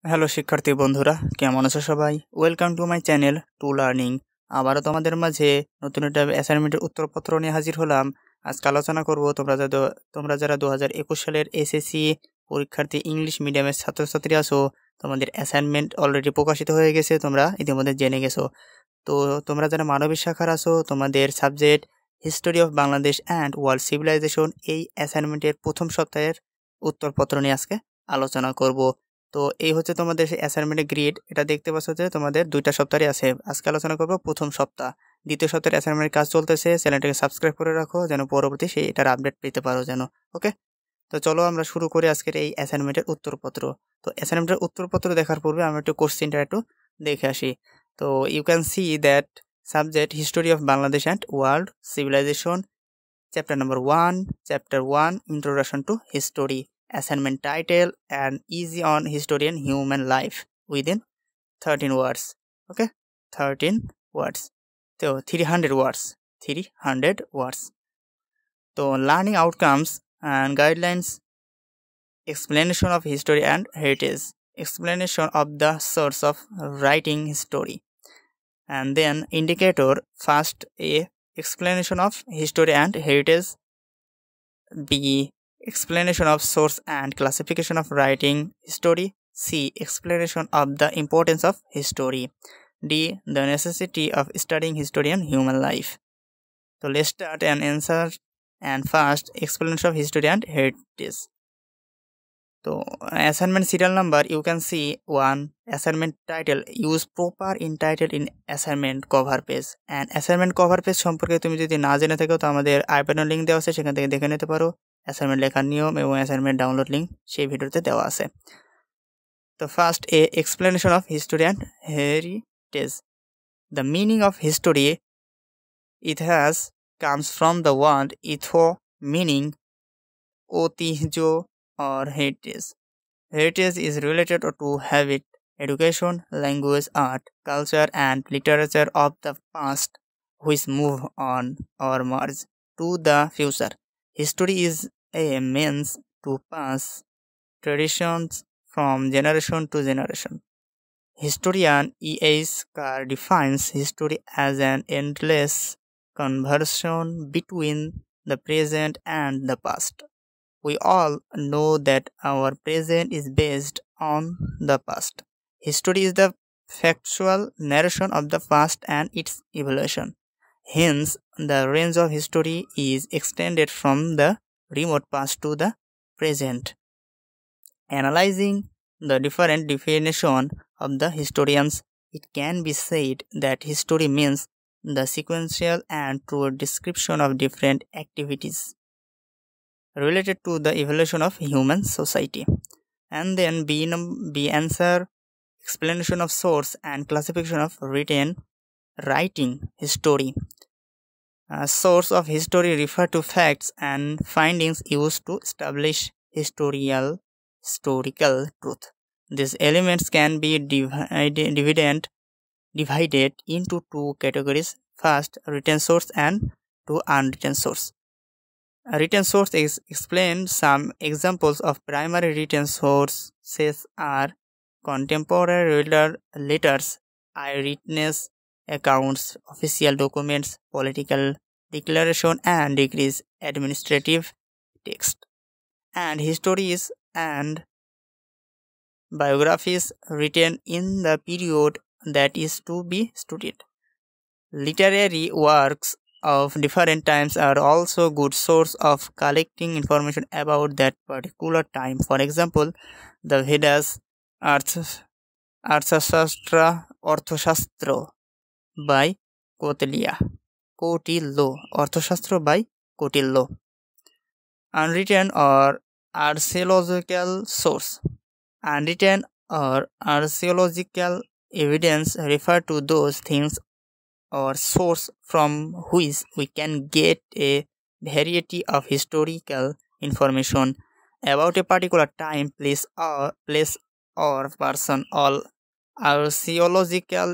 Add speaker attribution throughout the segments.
Speaker 1: Hello শিক্ষার্থী বন্ধুরা, কেমন আছো সবাই? Welcome to my channel to learning. আবারও তোমাদের মাঝে নতুন একটা অ্যাসাইনমেন্টের উত্তরপত্র নিয়ে হাজির হলাম। আজকে আলোচনা করব তোমরা যারা 2021 সালের এসএসসি পরীক্ষার্থী ইংলিশ মিডিয়ামের ছাত্রছাত্রী আছো, তোমাদের অ্যাসাইনমেন্ট অলরেডি প্রকাশিত হয়ে গেছে, তোমরা ইতিমধ্যে জেনে গেছো। তো তোমরা যারা মানবিক শাখার আছো, তোমাদের subject history of Bangladesh and world civilization, এই অ্যাসাইনমেন্টের প্রথম সপ্তাহের উত্তরপত্র নিয়ে আজকে আলোচনা করব। তো এই হচ্ছে তোমাদের অ্যাসাইনমেন্টের গ্রেড। এটা দেখতে পাচ্ছ যে তোমাদের 2টা সপ্তাহে আছে। আজকে আলোচনা করব প্রথম সপ্তাহ। দ্বিতীয় সপ্তাহের অ্যাসাইনমেন্টের কাজ চলতেছে। চ্যানেলটাকে সাবস্ক্রাইব করে রাখো যেন পরবর্তী এটার আপডেট পেতে পারো যেন। ওকে, তো চলো আমরা শুরু করি আজকের এই অ্যাসাইনমেন্টের উত্তরপত্র। তো অ্যাসাইনমেন্টের উত্তরপত্র দেখার পূর্বে আমরা একটু কোশ্চেনটা একটু দেখে আসি। তো you can see that subject history of Bangladesh and world civilization, chapter number 1, chapter 1, introduction to history. Assignment title: An Easy on History and Human Life within 13 words. Okay, 13 words. So 300 words. 300 words. So learning outcomes and guidelines: explanation of history and heritage, explanation of the source of writing history, and then indicator: first, A, explanation of history and heritage; B, explanation of source and classification of writing history; C, explanation of the importance of history; D, the necessity of studying history and human life. So let's start and answer. And first, explanation of history and heritage. So assignment serial number, you can see 1. Assignment title: use proper in title in assignment cover page. And assignment cover page সম্পর্কে তুমি যদি না জেনে থাকো তো আমাদের আইপ্যাডের link দেওয়া আছে, সেখান থেকে দেখে নিতে পারো। অ্যাসাইনমেন্ট লেখার নিয়ম এবং অ্যাসাইনমেন্ট ডাউনলোড লিঙ্ক সেই ভিডিওতে দেওয়া আছে। তো first, A explanation of history and heritage. The meaning of history: ইতিহাস comes from the word ইথো, meaning ঐতিহ্য or heritage. Heritage is related to habit, education, language, art, culture, and literature of the past, which move on or merge to the future. History is a means to pass traditions from generation to generation. Historian E.H. Carr defines history as an endless conversation between the present and the past. We all know that our present is based on the past. History is the factual narration of the past and its evolution. Hence, the range of history is extended from the remote past to the present. Analyzing the different definition of the historians, it can be said that history means the sequential and true description of different activities related to the evolution of human society. And then B answer: explanation of source and classification of writing history. Source of history refer to facts and findings used to establish historical truth. These elements can be divided into two categories: first, written source, and two, unwritten source. A written source is explained. Some examples of primary written sources are contemporary letters, eyewitness accounts, official documents, political declaration and decrees, administrative text, and histories and biographies written in the period that is to be studied. Literary works of different times are also good source of collecting information about that particular time. For example, the Vedas, Arthashastra by Kautilya, Arthashastra by Kautilya. Unwritten or archaeological source. Unwritten or archaeological evidence refer to those things or source from which we can get a variety of historical information about a particular time, place or person. All archaeological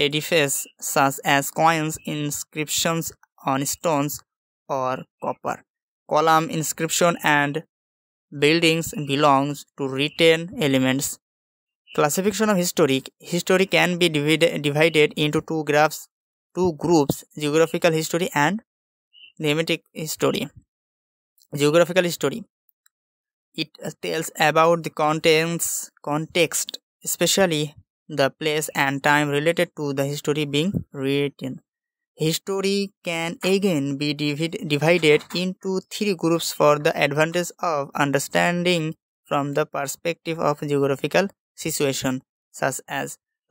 Speaker 1: edifices such as coins, inscriptions on stones or copper, column inscription and buildings belongs to written elements. Classification of history. History can be divided into two groups: geographical history and thematic history. Geographical history. It tells about the context, especially the place and time related to the history being written. History can again be divided into three groups for the advantage of understanding from the perspective of geographical situation, such as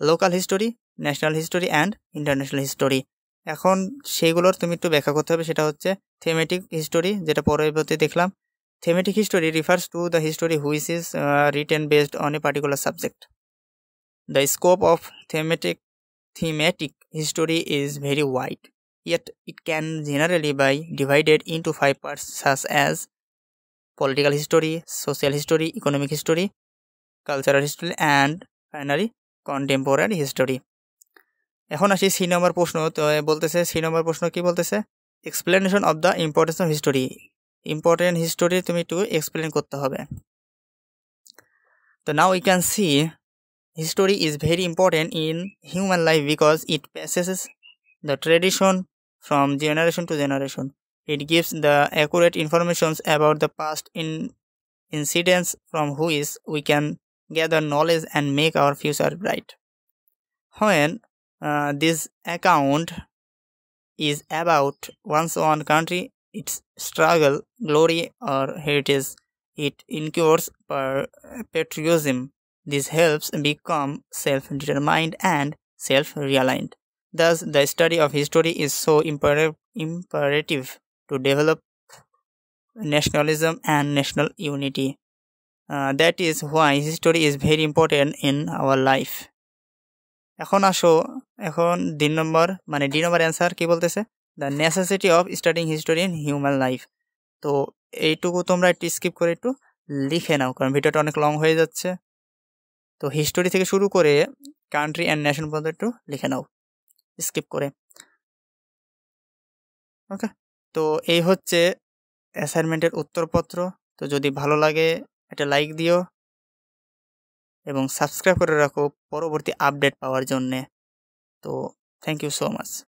Speaker 1: local history, national history and international history. এখন সেইগুলোর তুমি একটু ব্যাখ্যা করতে হবে, সেটা হচ্ছে thematic history, যেটা পরবর্তীতে দেখলাম। Thematic history refers to the history which is written based on a particular subject. The scope of thematic history is very wide, yet it can generally be divided into 5 parts, such as political history, social history, economic history, cultural history and finally contemporary history. এখন আসি C নম্বর প্রশ্ন। তো বলতেছে C নম্বর প্রশ্ন কি বলতেছে, explanation of the importance of history. Important history তুমি একটু এক্সপ্লেন করতে হবে। তো now you can see history is very important in human life because it passes the tradition from generation to generation. It gives the accurate information about the past incidents from which we can gather knowledge and make our future bright. When this account is about one's own country, its struggle, glory or heritage, it incurs patriotism. This helps become self-determined and self-reliant. Thus, the study of history is so imperative to develop nationalism and national unity. That is why history is very important in our life. এখন আসো, এখন D নম্বর answer কি বলতেছে, the necessity of studying history in human life. তো এইটুকু তোমরা একটু skip করে একটু লিখে নাও, কারণ ভিডিওটা অনেক লং হয়ে যাচ্ছে। তো হিস্টোরি থেকে শুরু করে কান্ট্রি অ্যান্ড নেশন পর্যন্ত একটু লিখে নাও স্কিপ করে। ওকে, তো এই হচ্ছে অ্যাসাইনমেন্টের উত্তরপত্র। তো যদি ভালো লাগে একটা লাইক দিও এবং সাবস্ক্রাইব করে রাখো পরবর্তী আপডেট পাওয়ার জন্যে। তো থ্যাংক ইউ সো মাচ।